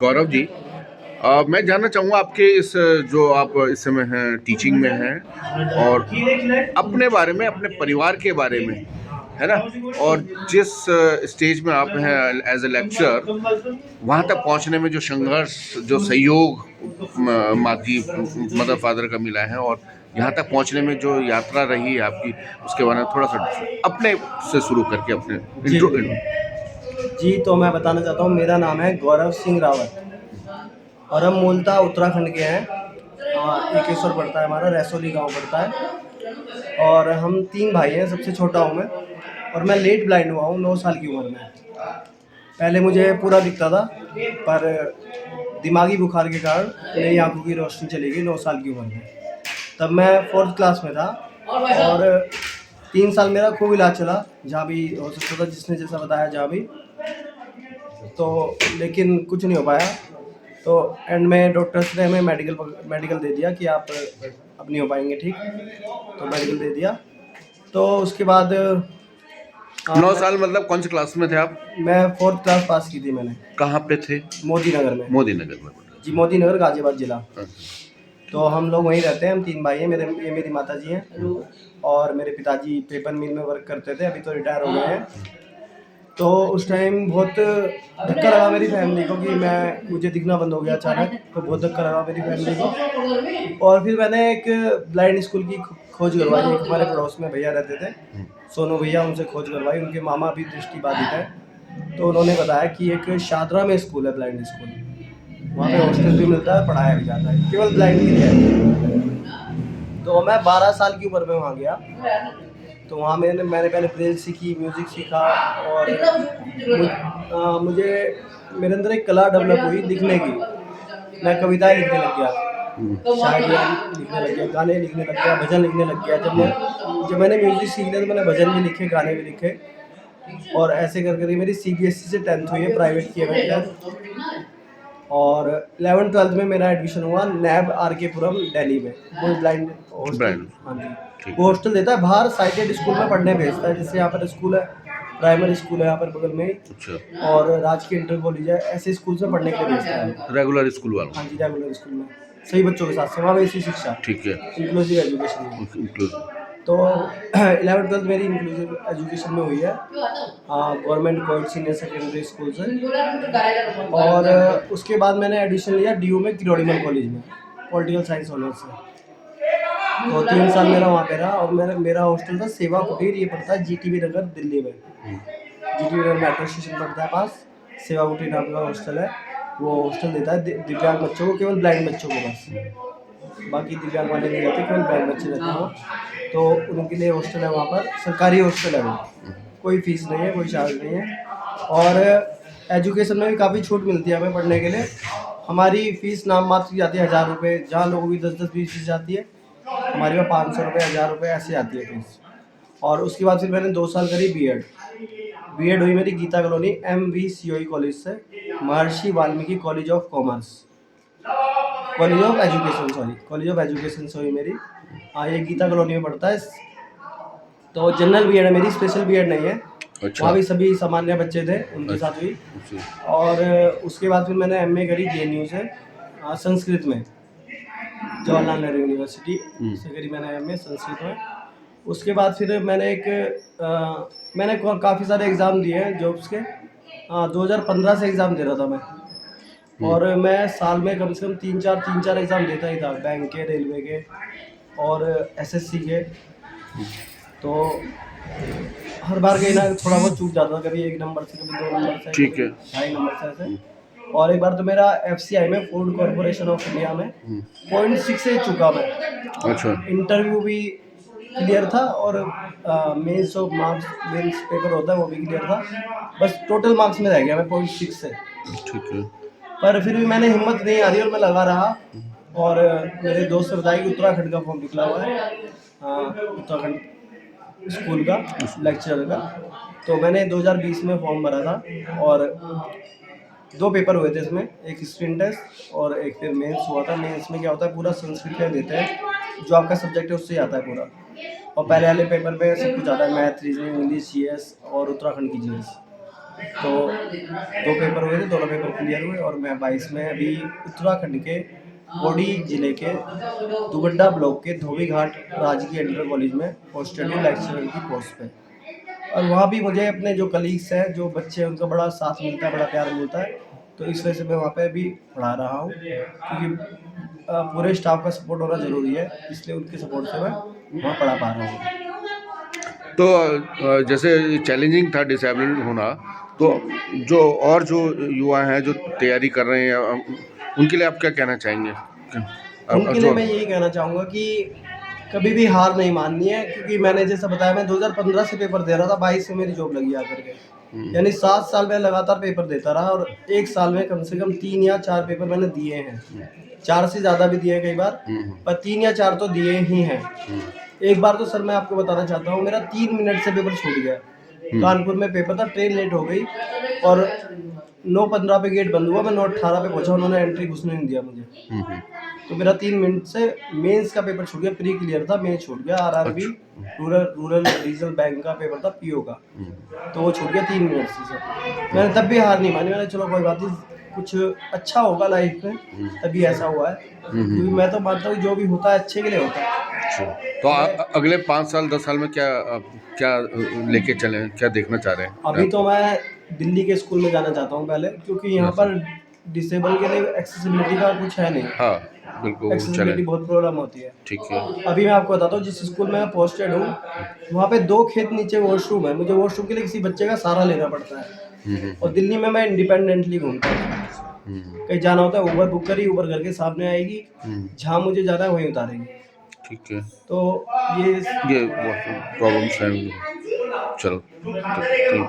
गौरव जी, मैं जानना चाहूँगा आपके इस जो आप इस समय हैं टीचिंग में हैं और अपने बारे में, अपने परिवार के बारे में, है ना? और जिस स्टेज में आप हैं एज ए लेक्चरर, वहाँ तक पहुँचने में जो संघर्ष, जो सहयोग माँ मदर फादर का मिला है और यहाँ तक पहुँचने में जो यात्रा रही है आपकी, उसके बारे में थोड़ा सा अपने से शुरू करके अपने जी इंट्रो। जी तो मैं बताना चाहता हूँ, मेरा नाम है गौरव सिंह रावत और हम मूलतः उत्तराखंड के हैं। एकेश्वर पड़ता है हमारा, रैसोली गांव पड़ता है और हम 3 भाई हैं। सबसे छोटा हूँ मैं और मैं लेट ब्लाइंड हुआ हूँ 9 साल की उम्र में। पहले मुझे पूरा दिखता था, पर दिमागी बुखार के कारण मेरी आंखों की रोशनी चली गई 9 साल की उम्र में। तब मैं 4th क्लास में था और 3 साल मेरा खूब इलाज चला, जहाँ भी हो सकता था, जिसने जैसा बताया जहाँ भी। तो लेकिन कुछ नहीं हो पाया। तो एंड में डॉक्टर्स ने हमें मेडिकल दे दिया कि आप अब नहीं हो पाएंगे ठीक। तो मेडिकल दे दिया। तो उसके बाद 9 साल मतलब कौन सी क्लास में थे आप? मैं 4th क्लास पास की थी मैंने। कहाँ पे थे? मोदी नगर में। मोदी नगर में। जी, मोदी नगर, गाजियाबाद जिला। हाँ। तो हम लोग वहीं रहते हैं। हम 3 भाई हैं। ये मेरी माता जी हैं और मेरे पिताजी पेपर मिल में वर्क करते थे, अभी तो रिटायर हो गए हैं। तो उस टाइम बहुत धक्का लगा मेरी फैमिली को कि मुझे दिखना बंद हो गया अचानक। तो बहुत धक्का लगा मेरी फैमिली को। और फिर मैंने एक ब्लाइंड स्कूल की खोज करवाई। एक हमारे पड़ोस में भैया रहते थे, सोनू भैया, उनसे खोज करवाई। उनके मामा भी दृष्टिबाधित है। तो उन्होंने बताया कि एक शादरा में स्कूल है, ब्लाइंड स्कूल। वहाँ पे हॉस्टल भी मिलता है, पढ़ाया भी जाता है, केवल ब्लाइंड के लिए है। तो मैं 12 साल की उम्र में वहाँ गया। तो वहाँ मैंने पहले प्रेल सीखी, म्यूज़िक सीखा और मुझे मेरे अंदर एक कला डेवलप हुई लिखने की। मैं कविताएं लिखने लग गया, शायरियाँ लिखने लग गया, गाने लिखने लग गया, भजन लिखने लग गया। जब मैंने म्यूज़िक सीख लिया तो मैंने भजन भी लिखे, गाने भी लिखे। और ऐसे कर करके मेरी सीबीएसई से 10th हुई है, प्राइवेट की है मैंने 10th। और 11th-12th में मेरा एडमिशन हुआ नैब आरके पुरम, दिल्ली में। वो ब्लाइंड हॉस्टल। ब्रांड। हाँ जी। ठीक वो है। हॉस्टल देता है, बाहर साइटेड स्कूल में पढ़ने भेजता है। जैसे यहाँ पर स्कूल है, प्राइमरी स्कूल है यहाँ पर बगल में ही, अच्छा। और राजकीय इंटर कॉलेज है। ऐसे स्कूल में पढ़ने के लिए भेजता है। रेगुलर स्कूल वालों। हाँ जी, रेगुलर स्कूल में सही बच्चों के साथ समावेशी शिक्षा, ठीक है। इंक्लूसिव एजुकेशन में। इंक्लूसिव। तो 11th-12th मेरी इंक्लूसिव एजुकेशन में हुई है, government coed senior secondary school से। और उसके बाद मैंने एडमिशन लिया डीयू में, किरोड़ीमल कॉलेज में, पॉलिटिकल साइंस ऑनर्स से। तो 3 साल मेरा वहाँ पे रहा। और मेरा हॉस्टल था सेवा कुटीर, ये पड़ता है जीटीबी नगर, दिल्ली में। जीटीबी नगर मेट्रो स्टेशन पड़ता है पास, सेवा कुटीर नाम का हॉस्टल है। वो हॉस्टल देता है दिव्यांग बच्चों को, केवल ब्लाइंड बच्चों को बस। बाकी दिव्यांग वाले नहीं रहते, केवल ब्लाइंड बच्चे रहते हैं। तो उनके लिए हॉस्टल है वहाँ पर, सरकारी हॉस्टल है वो। कोई फीस नहीं है, कोई चार्ज नहीं है। और एजुकेशन में भी काफ़ी छूट मिलती है हमें पढ़ने के लिए। हमारी फ़ीस नाम मात्र की जाती है 1000 रुपये, जहाँ लोगों की 10-10 20 जाती है, हमारी में 500 रुपये, 1000 रुपये ऐसे आती है फीस। और उसके बाद फिर मैंने 2 साल करी बीएड। बीएड हुई मेरी गीता कॉलोनी MVCOE कॉलेज से, महर्षि Valmiki college of commerce, college of education, sorry, college of education से हुई मेरी। हाँ, ये गीता कॉलोनी में पड़ता है। तो जनरल बीएड है मेरी, स्पेशल बीएड नहीं है। अच्छा। वहाँ भी सभी सामान्य बच्चे थे, उनके साथ हुई। अच्छा। और उसके बाद फिर मैंने एमए करी जेएनयू से, संस्कृत में, जवाहरलाल नेहरू यूनिवर्सिटी से करी मैंने एमए संस्कृत में। उसके बाद फिर मैंने काफ़ी सारे एग्ज़ाम दिए हैं जॉब्स के। 2015 से एग्ज़ाम दे रहा था मैं। और मैं साल में कम से कम 3-4 एग्ज़ाम देता ही था, बैंक के, रेलवे के और एसएससी के। तो हर बार कहीं ना थोड़ा बहुत चूक जाता था, कभी 1 नंबर से, कभी 2 नंबर से, ठीक कभी है। 2.5 नंबर से ऐसे। और एक बार तो मेरा एफसीआई में, फूड कॉरपोरेशन ऑफ इंडिया में, 0.6 से चुका मैं। अच्छा। इंटरव्यू भी क्लियर था और mains of marks, mains paper होता है वो भी क्लियर था। बस टोटल मार्क्स में रह गया मैं 0.6 से। ठीक है। पर फिर भी मैंने हिम्मत नहीं हारी और मैं लगा रहा। और मेरे दोस्त ने बताया कि उत्तराखंड का फॉर्म निकला हुआ है, उत्तराखंड स्कूल का, लेक्चरर का। तो मैंने 2020 में फॉर्म भरा था और 2 पेपर हुए थे इसमें, एक स्क्रीन टेस्ट और एक फिर मेंस हुआ था। मेंस में क्या होता है, पूरा संस्कृत में देते हैं, जो आपका सब्जेक्ट है उससे आता है पूरा। और पहले वाले पेपर में सब कुछ आता है, मैथ, रीजनिंग, इंग्लिश, जीएस और उत्तराखंड की जीएस। तो 2 पेपर हुए थे, दोनों पेपर क्लियर हुए और मैं 22 में अभी उत्तराखंड के पौड़ी जिले के दुगड्डा ब्लॉक के धोबी घाट राजकीय इंटर कॉलेज में पोस्टेड हूँ लेक्चरर की पोस्ट पे। और वहाँ भी मुझे अपने जो कलीग्स हैं, जो बच्चे हैं, उनका बड़ा साथ मिलता है, बड़ा प्यार मिलता है। तो इस वजह से मैं वहाँ पे अभी पढ़ा रहा हूँ, क्योंकि पूरे स्टाफ का सपोर्ट होना ज़रूरी है, इसलिए उनके सपोर्ट से मैं वहाँ पढ़ा पा रहा हूँ। तो जैसे चैलेंजिंग था डिसेबल्ड होना, तो जो युवा हैं जो तैयारी कर रहे हैं, उनके लिए आप क्या कहना चाहेंगे? उनके लिए मैं यही कहना चाहूँगा कि कभी भी हार नहीं माननी है, क्योंकि मैंने जैसा बताया, मैं 2015 से पेपर दे रहा था, 22 में मेरी जॉब लगी आकर के। यानी 7 साल में लगातार पेपर देता रहा और 1 साल में कम से कम 3 या 4 पेपर मैंने दिए हैं। 4 से ज़्यादा भी दिए हैं कई बार, पर 3 या 4 तो दिए ही हैं। एक बार तो सर मैं आपको बताना चाहता हूँ, मेरा 3 मिनट से पेपर छूट गया। कानपुर में पेपर था, ट्रेन लेट हो गई और 9:15 पे गेट बंद हुआ, मैं 9:18 पे पहुंचा, उन्होंने एंट्री घुसने नहीं दिया मुझे। तो मेरा 3 मिनट से मेंस का पेपर छूट गया, प्री क्लियर था, मेंस छूट गया, आरआरबी रूरल रीजनल बैंक का पेपर था, पीओ का, तो वो छूट गया 3 मिनट से सर। मैंने तब भी हार नहीं मानी, मैंने चलो कोई बात नहीं, कुछ अच्छा होगा लाइफ में, तभी ऐसा हुआ है। क्योंकि मैं तो मानता हूँ जो भी होता है अच्छे के लिए होता है। तो अगले 5 साल 10 साल में क्या लेके चलें, क्या देखना चाह रहे हैं? अभी तो मैं दिल्ली के स्कूल में जाना चाहता हूँ पहले, क्योंकि यहाँ पर डिसेबल के लिए एक्सेसिबिलिटी का कुछ है नहीं। हाँ, बिल्कुल एक्सेसिबिलिटी बहुत प्रॉब्लम होती है। ठीक है। अभी मैं आपको बताता हूँ, जिस स्कूल में मैं पोस्टेड हूँ, वहाँ पे 2 खेत नीचे वॉशरूम है, मुझे वॉशरूम के लिए किसी बच्चे का सहारा लेना पड़ता है। और दिल्ली में मैं इंडिपेंडेंटली घूमता हूँ, कहीं जाना होता है उबर बुक करी, उबर घर के सामने आएगी, जहाँ मुझे जाना है वहीं उतारेगी। ठीक है। तो ये प्रॉब्लम्स हैं। चलो, थैंक यू।